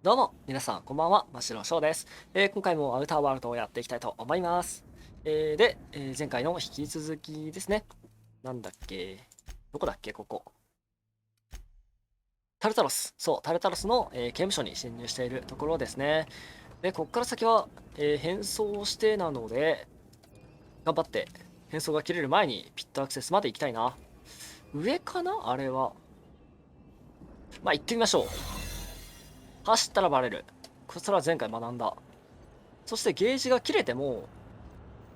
どうも、皆さん、こんばんは、真白翔です。今回もアウターワールドをやっていきたいと思います。前回の引き続きですね。なんだっけ、どこだっけ、ここ。タルタロス。そう、タルタロスの、刑務所に侵入しているところですね。で、こっから先は、変装してなので、頑張って変装が切れる前にピットアクセスまで行きたいな。上かなあれは。まあ、行ってみましょう。走ったらバレる。それは前回学んだ。そしてゲージが切れても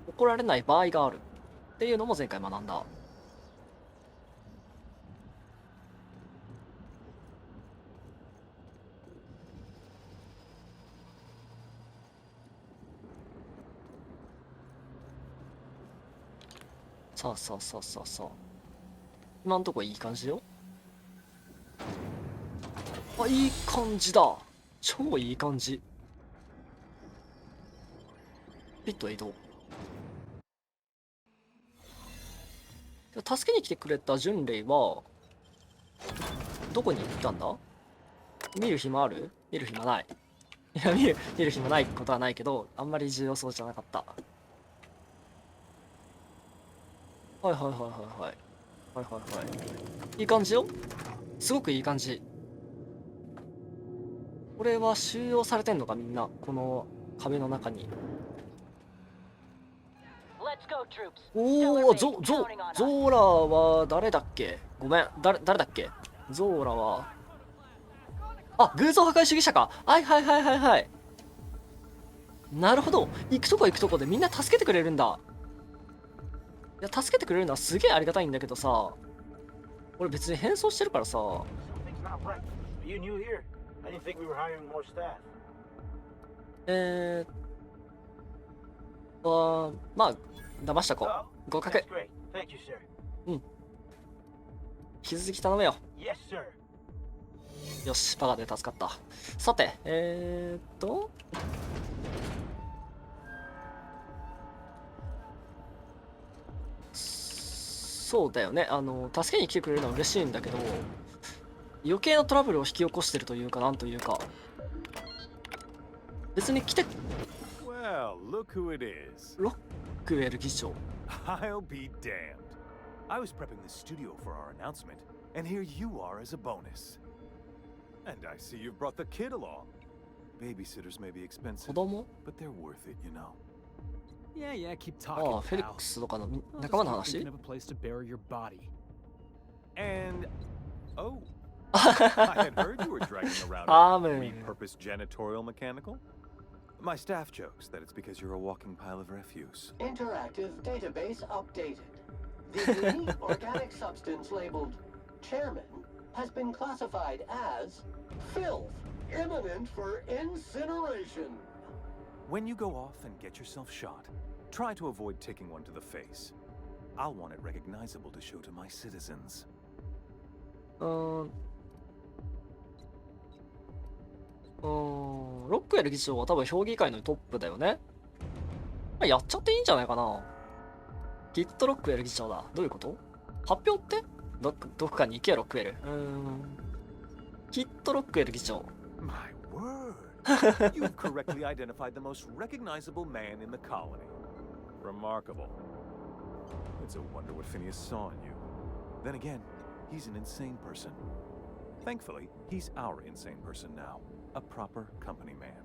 怒られない場合があるっていうのも前回学んだ。さあさあさあさあさあ、今んとこいい感じよ。あ、いい感じだ。超いい感じ。ピット移動。助けに来てくれた巡礼はどこに行ったんだ？見る暇ある？見る暇ない。いや、見る暇ないことはないけど、あんまり重要そうじゃなかった。はいはいはいはいはい。はいはいはい。いい感じよ。すごくいい感じ。これは収容されてんのかみんな。この壁の中に。おお、ゾーラは誰だっけ？ごめん、誰だっけ？ゾーラは。あ、偶像破壊主義者か。はいはいはいはいはい。なるほど。行くとこ行くとこでみんな助けてくれるんだ。いや、助けてくれるのはすげえありがたいんだけどさ。俺別に変装してるからさ。えまあ、騙した子。合格。うん。引き続き頼むよ。よし、パガで助かった。さて、そうだよね。助けに来てくれるのは嬉しいんだけど、余計なトラブルを引き起こしてるというか、なんというか。別に来て、Well, look who it is. ロックウェル議長。I'll be damned. I was prepping the studio for our announcement, and here you are as a bonus. And I see you've brought the kid along. Babysitters may be 子 expensive, 供？ but they're worth it, you know. Yeah, keep あ talking. あ、フェリックスとかの仲間の話？ Of a place to bury your body. And oh, I had heard you were dragging around a repurposed janitorial mechanical. My staff jokes that it's because you're a walking pile of refuse. Interactive database updated. The unique organic substance labeled Chairman has been classified as filth, imminent for incineration. When you go off and get yourself shot, try to avoid taking one to the face. I'll want it recognizable to show to my citizens. ロックウェル議長は多分評議会のトップだよね。まあ、やっちゃっていいんじゃないかな。きっとロックウェル議長だ。どういうこと？発表ってどっかに行けよ、ロックウェル。きっとロックウェル議長。My word! You've correctly identified the most recognizable man in the colony. Remarkable. It's a wonder what Phineas saw in you. Then again, he's an insane person. Thankfully, he's our insane person now. A proper company man.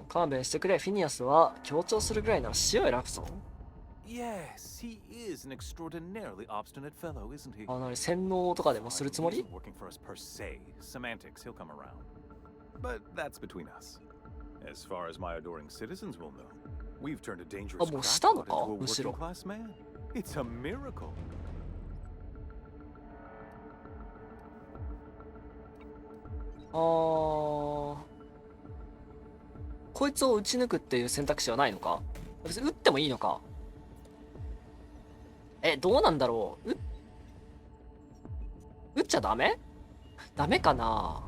勘弁してくれ。フィニアスは強調するぐらいなら死を選ぶぞ。Yes, he is an extraordinarily obstinate fellow, isn't he? なに洗脳とかでもするつもり？ Working for us per se. Semantics, he'll come around. But that's between us. As far as my adoring citizens will know, we've turned a dangerous crackpot into a working class man. It's a miracle. こいつを撃ち抜くっていう選択肢はないのか？別に撃ってもいいのか？どうなんだろう。撃っちゃダメ？ダメかな？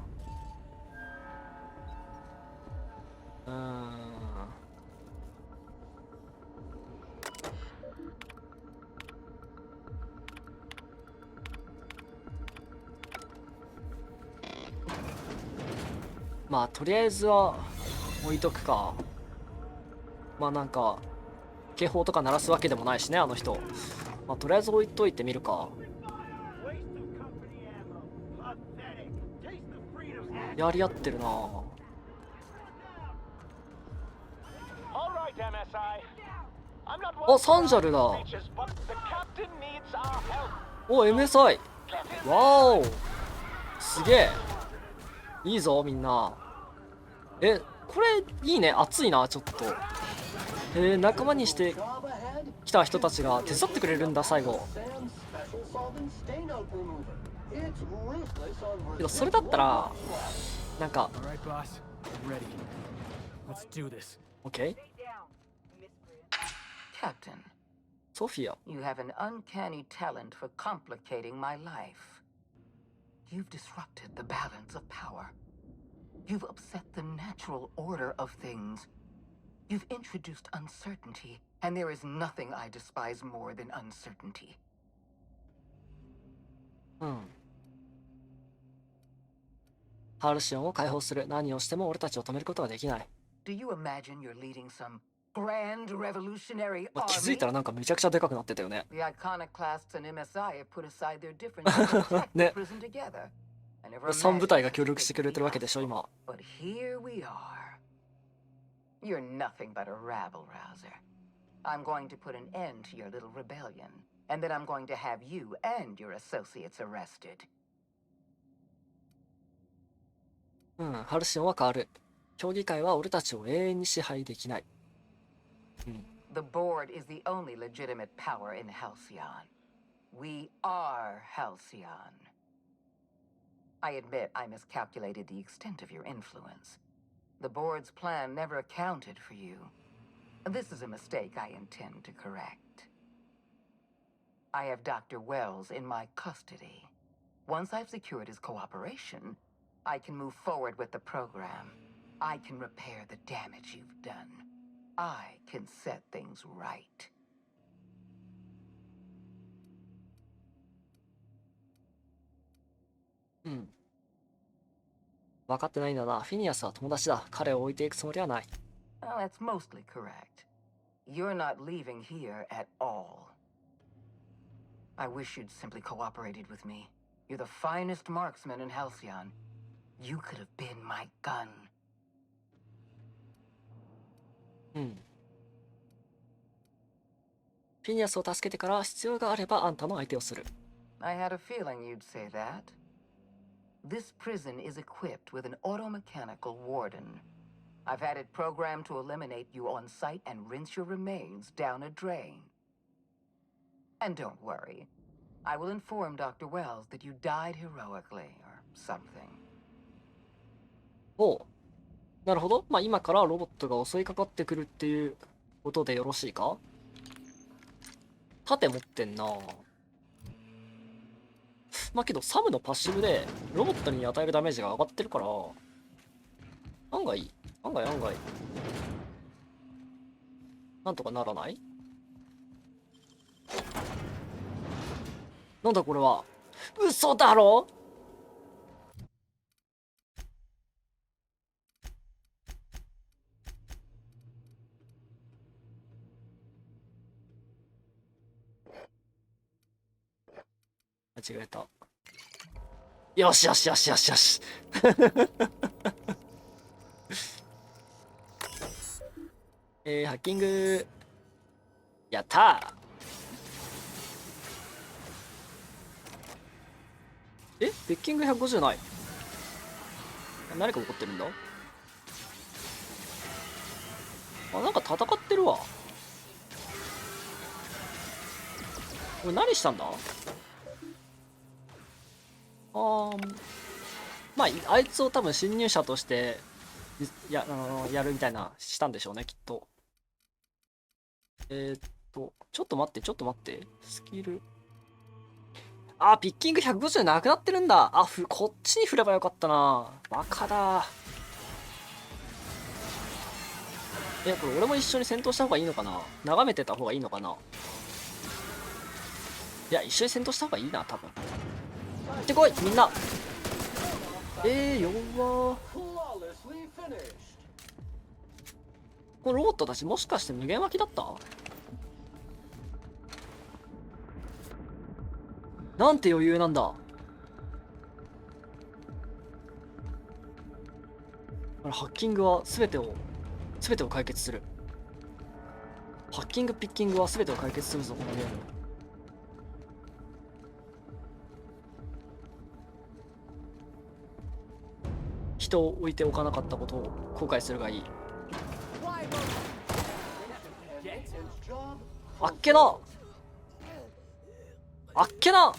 まあとりあえずは置いとくか。まあなんか警報とか鳴らすわけでもないしね、あの人。まあとりあえず置いといてみるか。やり合ってるな。あ、サンジャルだ。お、MSI。わお、すげえ。いいぞみんな。これいいね。熱いなちょっと。仲間にしてきた人たちが手伝ってくれるんだ最後。けどそれだったらなんか All right, boss. I'm ready. Let's do this. OK。 Captain, ソフィア。 you have an uncanny talent for complicating my life. You've disrupted the balance of power. You've upset the natural order of things. You've introduced uncertainty, and there is nothing I despise more than uncertainty. うん。ハルシオンを解放する。何をしても俺たちを止めることができない。 Do you imagine you're leading some grand revolutionary まあ、気づいた army? らなんかめちゃくちゃでかくなってたよね。 The iconoclasts and MSI have put aside their differences to protect the ね。 prison together. I never 3部 imagined 隊が this 協力して thing くれ could て be るわけでしょ hostile. 今。 But here we are. You're nothing but a rabble rouser. I'm going to put an end to your little rebellion, and then I'm going to have you and your associates arrested. うん、ハルシオンは変わる。協議会は俺たちを永遠に支配できない。うん。 The board is the only legitimate power in Halcyon. We are Halcyon. I admit I miscalculated the extent of your influence. The board's plan never accounted for you. This is a mistake I intend to correct. I have Dr. Wells in my custody. Once I've secured his cooperation, I can move forward with the program. I can repair the damage you've done. I can set things right. うん。分かってないんだな。フィニアスは友達だ。彼を置いていくつもりはない。 Well, that's mostly correct. You're not leaving here at all. I wish you'd simply cooperated with me. You're the finest marksman in Halcyon. You could have been my gun. うん。フィニアスを助けてから必要があればあんたの相手をする。 I had a feeling you'd say that. This prison is equipped with an automechanical warden. I've had it programmed to eliminate you on sight and rinse your remains down a drain. And don't worry. I will inform Dr. Wells that you died heroically or something. おう。なるほど。まあ今からロボットが襲いかかってくるっていうことでよろしいか。盾持ってんな。まあけどサムのパッシブでロボットに与えるダメージが上がってるから案外なんとかならない？なんだこれは。嘘だろ。間違えた。よしよしよしよしよし。ハッキング。やったー。ベッキング150ない。何か起こってるんだ。あ、なんか戦ってるわ。これ何したんだ。まああいつを多分侵入者としてやるみたいなしたんでしょうねきっと。ちょっと待ってスキル。ピッキング150なくなってるんだ。こっちに振ればよかったな。バカだ。これ俺も一緒に戦闘した方がいいのかな。眺めてた方がいいのかな。いや一緒に戦闘した方がいいな多分。行ってこいみんな。弱 Successfully finished. このロボットたちもしかして無限湧きだった？なんて余裕なんだ。ハッキングは全てを解決する。ハッキングピッキングは全てを解決するぞこのゲーム。人を置いておかなかったことを後悔するがいい。あっけなあっけな。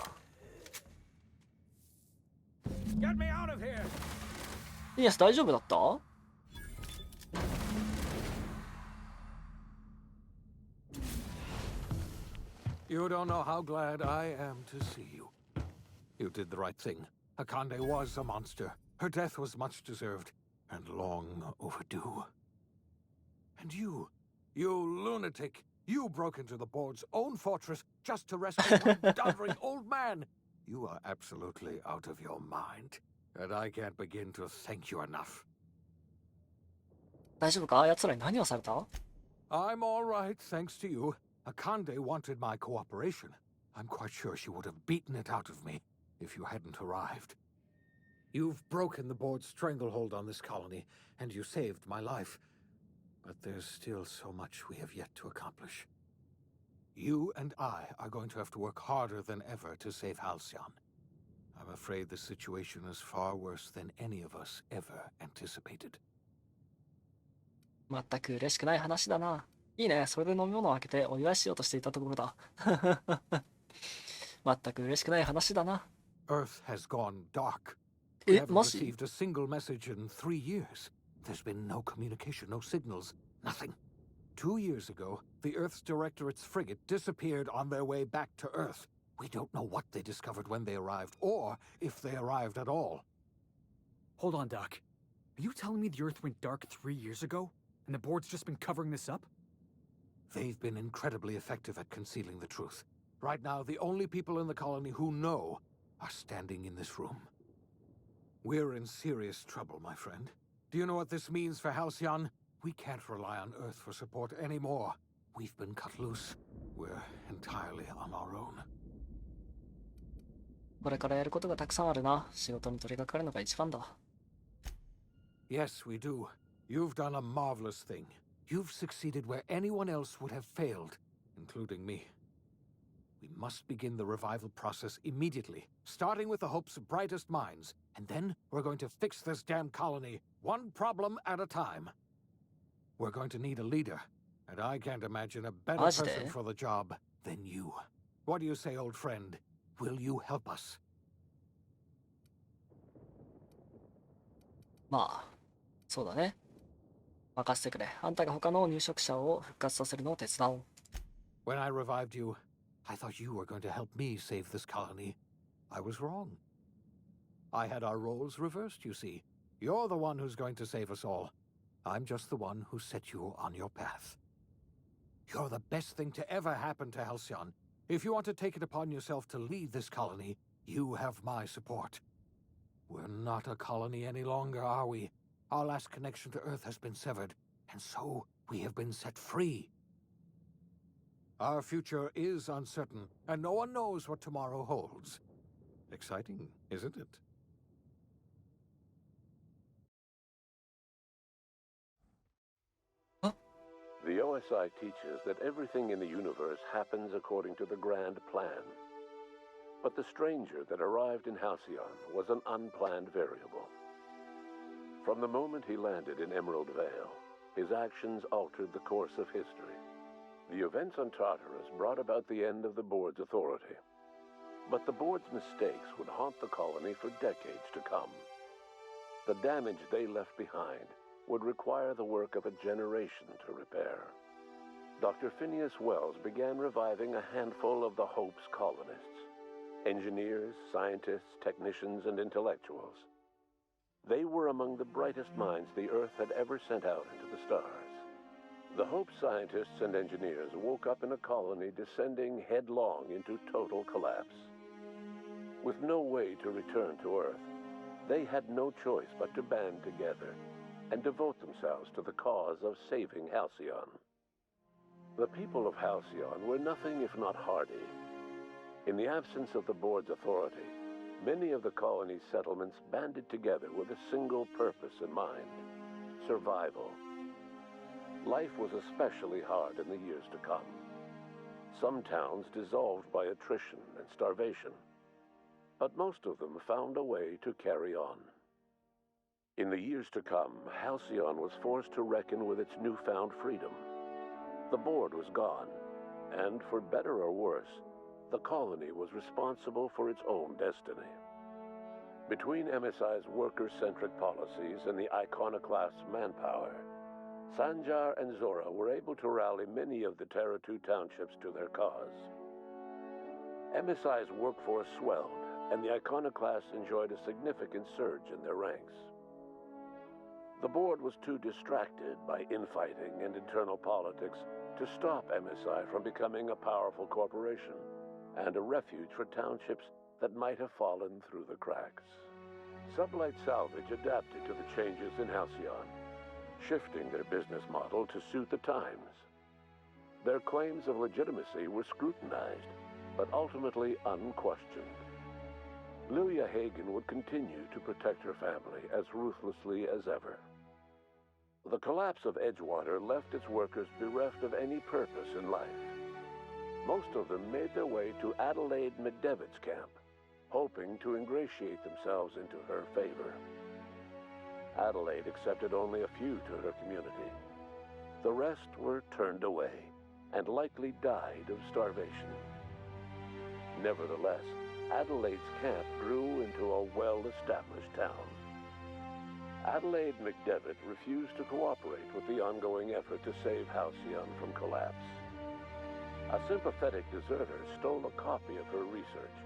Get me out of here! イエス大丈夫だった？ You don't know how glad I am to see you. You did the right thing. Akande was a monster. Her death was much deserved and long overdue. And you lunatic, you broke into the board's own fortress just to rescue one doddering old man. You are absolutely out of your mind, and I can't begin to thank you enough. 大丈夫か？奴らに何をされた？ I'm all right, thanks to you. Akande wanted my cooperation. I'm quite sure she would have beaten it out of me if you hadn't arrived. You've broken the board's stranglehold on this colony, and you saved my life. But there's still so much we have yet to accomplish. You and I are going to have to work harder than ever to save Halcyon. I'm afraid the situation is far worse than any of us ever anticipated. 全く嬉しくない話だな。いいね。それで飲み物を開けてお祝いしようとしていたところだ。全く嬉しくない話だな。Earth has gone dark. We え、 haven't マジ？ received a single message in 3 years. There's been no communication, no signals, nothing. 2 years ago, the Earth's Directorate's frigate disappeared on their way back to Earth. We don't know what they discovered when they arrived, or if they arrived at all. Hold on, Doc. Are you telling me the Earth went dark 3 years ago? And the board's just been covering this up? They've been incredibly effective at concealing the truth. Right now, the only people in the colony who know are standing in this room. We're in serious trouble, my friend. Do you know what this means for Halcyon? We can't rely on Earth for support anymore. We've been cut loose. We're entirely on our own. これからやることがたくさんあるな。仕事に取り掛かるのが一番だ。Yes, we do. You've done a marvelous thing. You've succeeded where anyone else would have failed, including me. We must begin the revival process immediately, starting with the Hope's brightest minds, and then we're going to fix this damn colony, one problem at a time. We're going to need a leader, and I can't imagine a better マジで？ person for the job than you. What do you say, old friend? Will you help us? まあ、そうだね。任せてくれ。あんたが他の入植者を復活させるのを手伝おう。When I revived you, I thought you were going to help me save this colony. I was wrong. I had our roles reversed, you see. You're the one who's going to save us all. I'm just the one who set you on your path. You're the best thing to ever happen to Halcyon. If you want to take it upon yourself to lead this colony, you have my support. We're not a colony any longer, are we? Our last connection to Earth has been severed, and so we have been set free. Our future is uncertain, and no one knows what tomorrow holds. Exciting, isn't it? The OSI teaches that everything in the universe happens according to the grand plan. But the stranger that arrived in Halcyon was an unplanned variable. From the moment he landed in Emerald Vale, his actions altered the course of history. The events on Tartarus brought about the end of the board's authority. But the board's mistakes would haunt the colony for decades to come. The damage they left behind would require the work of a generation to repair. Dr. Phineas Wells began reviving a handful of the Hope's colonists. Engineers, scientists, technicians, and intellectuals. They were among the brightest minds the Earth had ever sent out into the stars. The Hope scientists and engineers woke up in a colony descending headlong into total collapse. With no way to return to Earth, they had no choice but to band together and devote themselves to the cause of saving Halcyon. The people of Halcyon were nothing if not hardy. In the absence of the board's authority, many of the colony's settlements banded together with a single purpose in mind: survival. Life was especially hard in the years to come. Some towns dissolved by attrition and starvation, but most of them found a way to carry on. In the years to come, Halcyon was forced to reckon with its newfound freedom. The board was gone, and for better or worse, the colony was responsible for its own destiny. Between MSI's worker-centric policies and the iconoclast's manpower, Sanjar and Zora were able to rally many of the Terra 2 townships to their cause. MSI's workforce swelled, and the iconoclasts enjoyed a significant surge in their ranks. The board was too distracted by infighting and internal politics to stop MSI from becoming a powerful corporation and a refuge for townships that might have fallen through the cracks. Sublight Salvage adapted to the changes in Halcyon, shifting their business model to suit the times. Their claims of legitimacy were scrutinized, but ultimately unquestioned. Lilia Hagen would continue to protect her family as ruthlessly as ever. The collapse of Edgewater left its workers bereft of any purpose in life. Most of them made their way to Adelaide McDevitt's camp, hoping to ingratiate themselves into her favor. Adelaide accepted only a few to her community. The rest were turned away and likely died of starvation. Nevertheless, Adelaide's camp grew into a well-established town. Adelaide McDevitt refused to cooperate with the ongoing effort to save Halcyon from collapse. A sympathetic deserter stole a copy of her research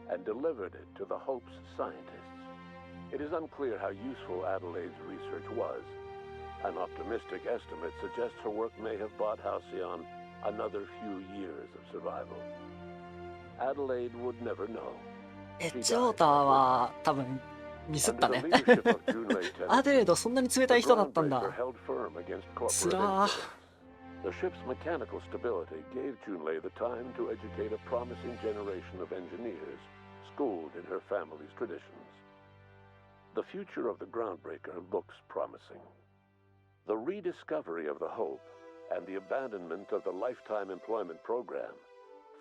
and delivered it to the Hope's scientists. It is unclear how useful Adelaide's research was. An optimistic estimate suggests her work may have bought Halcyon another few years of survival. Adelaide would never know. エッジウォーターは多分ミスったね。アデレードそんなに冷たい人だったんだ。つらー。The ship's mechanical stability gave Junlei the time to educate a promising generation of engineers, schooled in her family's traditions. The future of the Groundbreaker looks promising. The rediscovery of the Hope and the abandonment of the lifetime employment program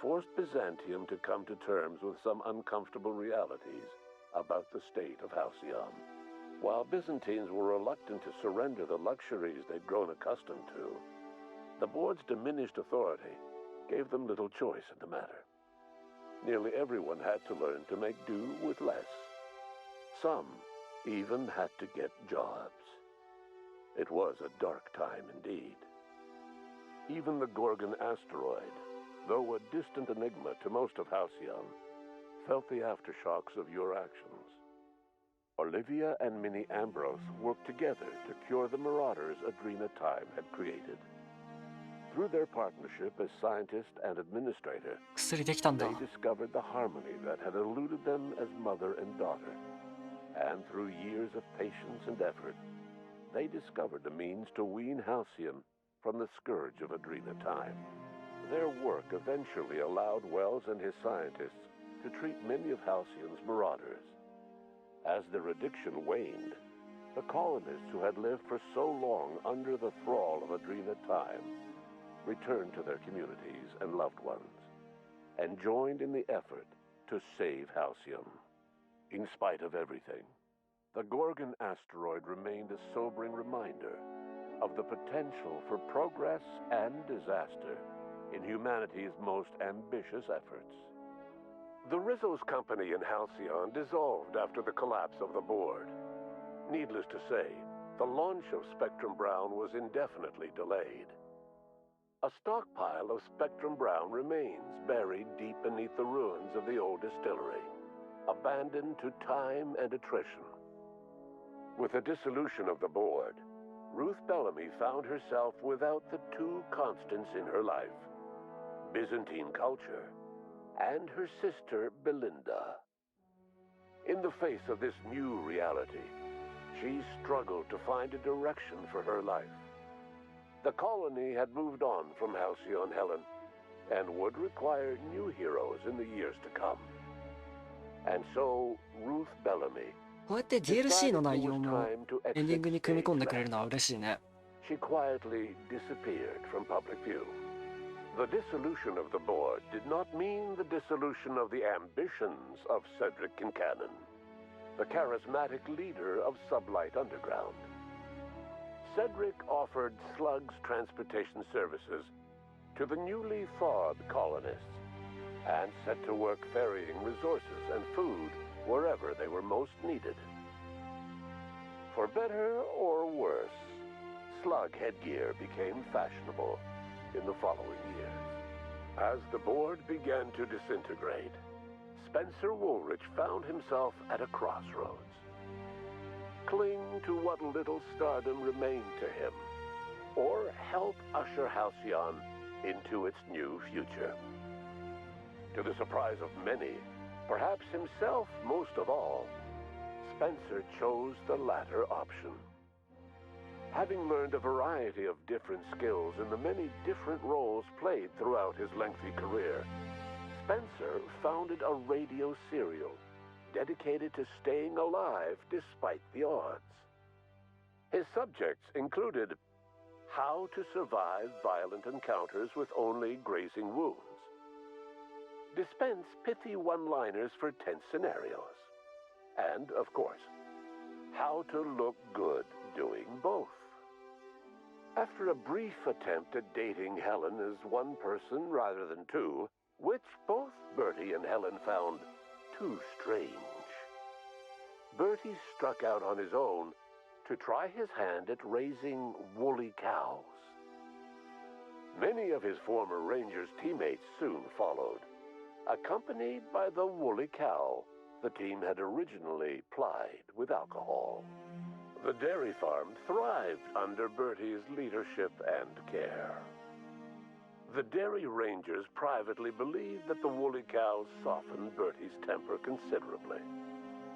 forced Byzantium to come to terms with some uncomfortable realities about the state of Halcyon. While Byzantines were reluctant to surrender the luxuries they'd grown accustomed to, the board's diminished authority gave them little choice in the matter. Nearly everyone had to learn to make do with less. Some even had to get jobs. It was a dark time indeed. Even the Gorgon asteroid, though a distant enigma to most of Halcyon, felt the aftershocks of your actions. Olivia and Minnie Ambrose worked together to cure the marauders Adrena Time had created. Through their partnership as scientist and administrator, 薬できたんだ。 they discovered the harmony that had eluded them as mother and daughter. And through years of patience and effort, they discovered the means to wean Halcyon from the scourge of Adrena Time. Their work eventually allowed Wells and his scientists to treat many of Halcyon's marauders. As their addiction waned, the colonists who had lived for so long under the thrall of Adrena Time returned to their communities and loved ones, and joined in the effort to save Halcyon. In spite of everything, the Gorgon asteroid remained a sobering reminder of the potential for progress and disaster in humanity's most ambitious efforts. The Rizzo's company in Halcyon dissolved after the collapse of the board. Needless to say, the launch of Spectrum Brown was indefinitely delayed. A stockpile of Spectrum Brown remains buried deep beneath the ruins of the old distillery, abandoned to time and attrition. With the dissolution of the board, Ruth Bellamy found herself without the two constants in her life: Byzantine culture and her sister Belinda. In the face of this new reality, she struggled to find a direction for her life. The colony had moved on from Halcyon Helen and would require new heroes in the years to come. And so, Ruth Bellamy こうやって DLC の decided 内 it 容 was も time to エンディン exit グに組み込んでくれる stage のは嬉しいね。 left. She quietly disappeared from public view. The dissolution of the board did not mean the dissolution of the ambitions of Cedric Kincannon, the charismatic leader of Sublight Underground. Cedric offered Slug's transportation services to the newly thawed colonists and set to work ferrying resources and food wherever they were most needed. For better or worse, slug headgear became fashionable in the following years. As the board began to disintegrate, Spencer Woolrich found himself at a crossroads. Cling to what little stardom remained to him, or help usher Halcyon into its new future. To the surprise of many, perhaps himself most of all, Spencer chose the latter option. Having learned a variety of different skills in the many different roles played throughout his lengthy career, Spencer founded a radio serial dedicated to staying alive despite the odds. His subjects included how to survive violent encounters with only grazing wounds, dispense pithy one-liners for tense scenarios, and, of course, how to look good doing both. After a brief attempt at dating Helen as one person rather than two, which both Bertie and Helen found too strange, Bertie struck out on his own to try his hand at raising woolly cows. Many of his former Rangers teammates soon followed, accompanied by the woolly cow the team had originally plied with alcohol. The dairy farm thrived under Bertie's leadership and care. The Dairy Rangers privately believed that the woolly cows softened Bertie's temper considerably,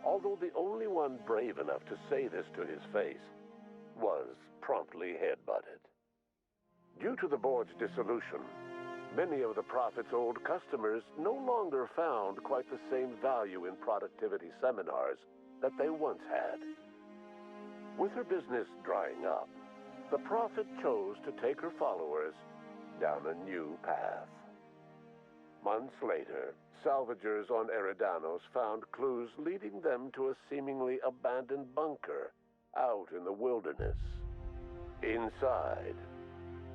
although the only one brave enough to say this to his face was promptly headbutted. Due to the board's dissolution, many of the Prophet's old customers no longer found quite the same value in productivity seminars that they once had. With her business drying up, the Prophet chose to take her followers down a new path. Months later, salvagers on Eridanos found clues leading them to a seemingly abandoned bunker out in the wilderness. Inside,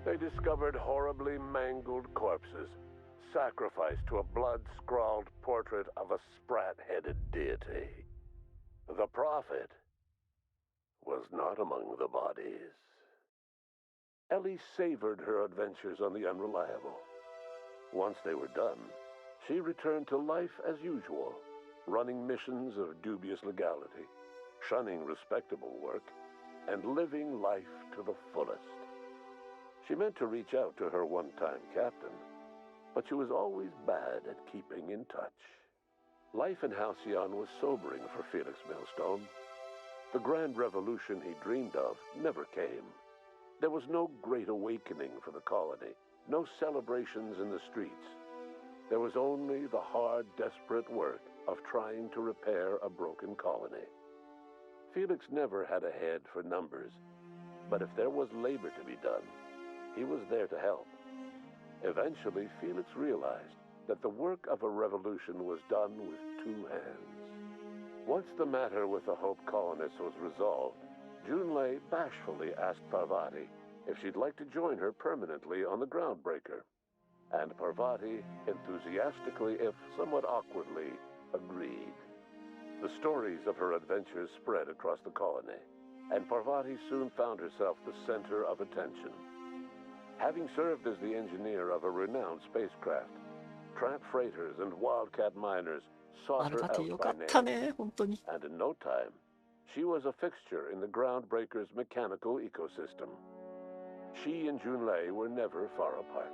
they discovered horribly mangled corpses, sacrificed to a blood-scrawled portrait of a sprat-headed deity. The Prophet was not among the bodies. Ellie savored her adventures on the Unreliable. Once they were done, she returned to life as usual, running missions of dubious legality, shunning respectable work, and living life to the fullest. She meant to reach out to her one-time captain, but she was always bad at keeping in touch. Life in Halcyon was sobering for Felix Millstone. The grand revolution he dreamed of never came. There was no great awakening for the colony, no celebrations in the streets. There was only the hard, desperate work of trying to repair a broken colony. Felix never had a head for numbers, but if there was labor to be done, he was there to help. Eventually, Felix realized that the work of a revolution was done with two hands. Once the matter with the Hope colonists was resolved, Junlei bashfully asked Parvati if she'd like to join her permanently on the Groundbreaker, and Parvati enthusiastically, if somewhat awkwardly, agreed. The stories of her adventures spread across the colony, and Parvati soon found herself the center of attention. Having served as the engineer of a renowned spacecraft, tramp freighters and wildcat miners sought her パルバティ out よか by った name, ね、本当に。 and in no time, she was a fixture in the Groundbreaker's mechanical ecosystem. She and Junlei were never far apart.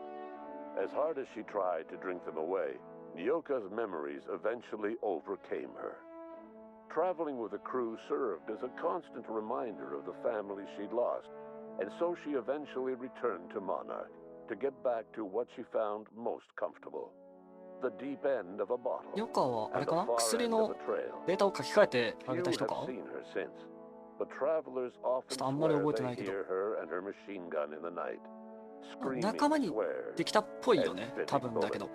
As hard as she tried to drink them away, Nyoka's memories eventually overcame her. Traveling with the crew served as a constant reminder of the family she'd lost, and so she eventually returned to Monarch to get back to what she found most comfortable. The deep end of a bottle ヨカはあれ and か the な、 far 薬 end of の a trail. データを書き換えてあ Few げた have 人か。 seen her since, but travelers often あんまり swear 覚えて they ないけど、 hear her and her machine gun in the night, 仲間 screaming に swears できたっぽいよ and ね、 spitting 多分だけ bullets. ど。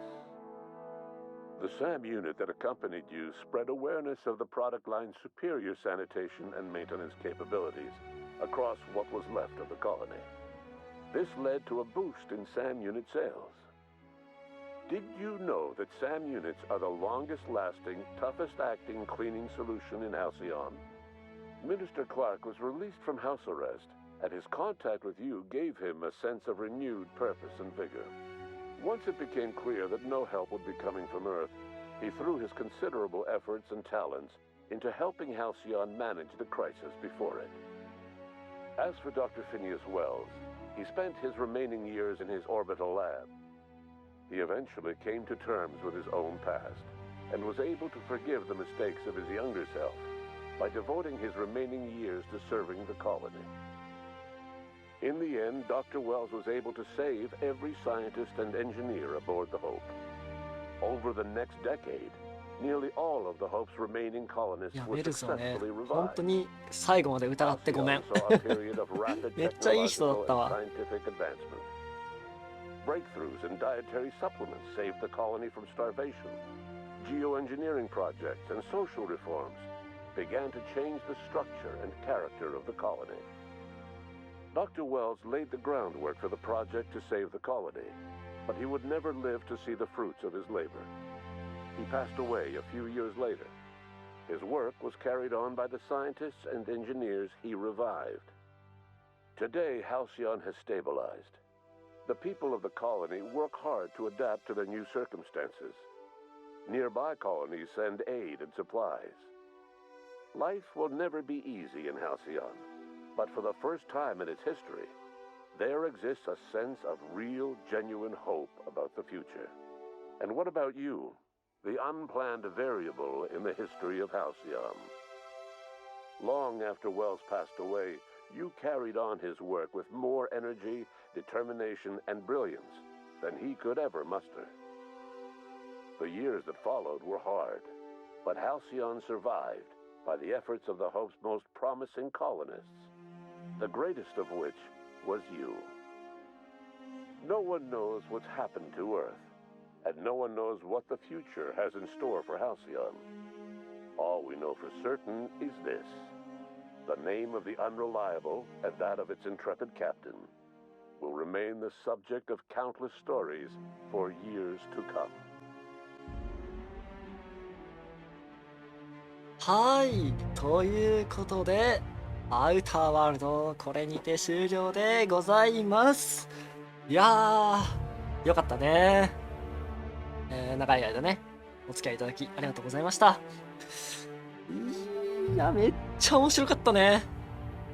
The SAM unit that accompanied you spread awareness of the product line's superior sanitation and maintenance capabilities across what was left of the colony. This led to a boost in SAM unit sales. Did you know that SAM units are the longest-lasting, toughest-acting cleaning solution in Halcyon? Minister Clark was released from house arrest, and his contact with you gave him a sense of renewed purpose and vigor. Once it became clear that no help would be coming from Earth, he threw his considerable efforts and talents into helping Halcyon manage the crisis before it. As for Dr. Phineas Wells, he spent his remaining years in his orbital lab. He eventually came to terms with his own past and was able to forgive the mistakes of his younger self by devoting his remaining years to serving the colony. In the end, Dr. Wells was able to save every scientist and engineer aboard the Hope. Over the next decade, nearly all of the Hope's remaining い colonists や、 were メルズはね、 successfully 本 revived. 当に最後まで疑ってごめん。 Halcyon saw a period of rapid めっちゃいい人だ technological った and わ。 scientific advancement. Breakthroughs in dietary supplements saved the colony from starvation. Geoengineering projects and social reforms began to change the structure and character of the colony. Dr. Wells laid the groundwork for the project to save the colony, but he would never live to see the fruits of his labor. He passed away a few years later. His work was carried on by the scientists and engineers he revived. Today, Halcyon has stabilized. The people of the colony work hard to adapt to their new circumstances. Nearby colonies send aid and supplies. Life will never be easy in Halcyon, but for the first time in its history, there exists a sense of real, genuine hope about the future. And what about you, the unplanned variable in the history of Halcyon? Long after Wells passed away, you carried on his work with more energy, determination, and brilliance than he could ever muster. The years that followed were hard, but Halcyon survived by the efforts of the Hope's most promising colonists, the greatest of which was you. No one knows what's happened to Earth, and no one knows what the future has in store for Halcyon. All we know for certain is this: the name of the Unreliable and that of its intrepid captain will remain the subject of countless stories for years to come. はい、ということで、アウターワールド、これにて終了でございます。いやー、よかったね。長い間ね、お付き合いいただきありがとうございました。いや、めっちゃ面白かったね。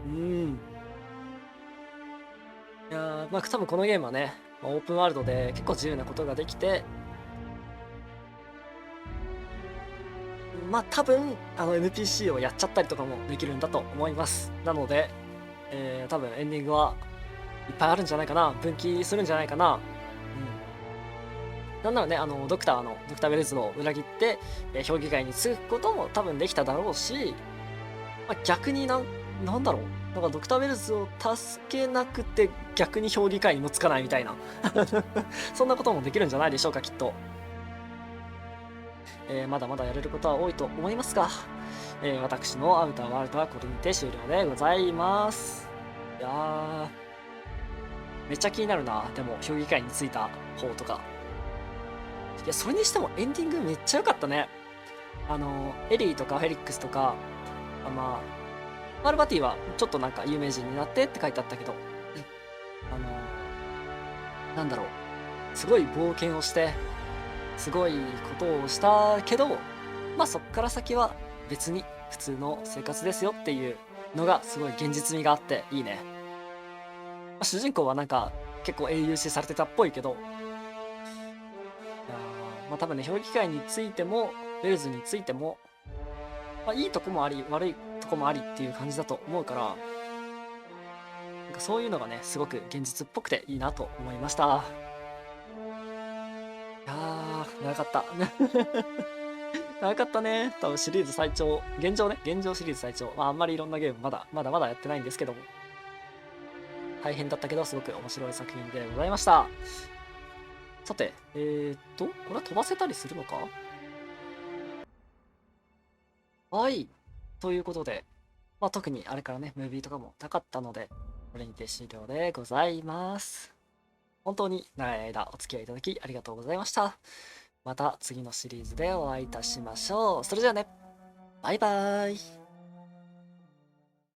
うん。いやー、まあ多分このゲームはね、オープンワールドで結構自由なことができて、まあ多分NPC をやっちゃったりとかもできるんだと思います。なので、多分エンディングはいっぱいあるんじゃないかな、分岐するんじゃないかな。なんならね、ドクターウェルズを裏切って、評議会に着くことも多分できただろうし、まあ、逆になんだろう、なんかドクターウェルズを助けなくて逆に評議会にもつかないみたいなそんなこともできるんじゃないでしょうか、きっと。まだまだやれることは多いと思いますが、私のアウターワールドはこれにて終了でございます。いやー、めっちゃ気になるな。でも評議会に着いた方とか、いや、それにしてもエンディングめっちゃ良かったね。エリーとかフェリックスとか、まあマルバティはちょっとなんか有名人になってって書いてあったけど、なんだろう、すごい冒険をしてすごいことをしたけど、まあそっから先は別に普通の生活ですよっていうのがすごい現実味があっていいね。まあ、主人公はなんか結構英雄視されてたっぽいけど、まあ多分ね、評議会についてもウェルズについても、まあ、いいとこもあり悪いとこもありっていう感じだと思うから、なんかそういうのがねすごく現実っぽくていいなと思いました。いやー長かった長かったね。多分シリーズ最長、現状シリーズ最長。まああんまりいろんなゲームまだやってないんですけども、大変だったけどすごく面白い作品でございました。さてこれは飛ばせたりするのか。はい。ということで、まあ、特にあれからね、ムービーとかもなかったので、これにて終了でございます。本当に長い間お付き合いいただきありがとうございました。また次のシリーズでお会いいたしましょう。それじゃあね、バイバーイ。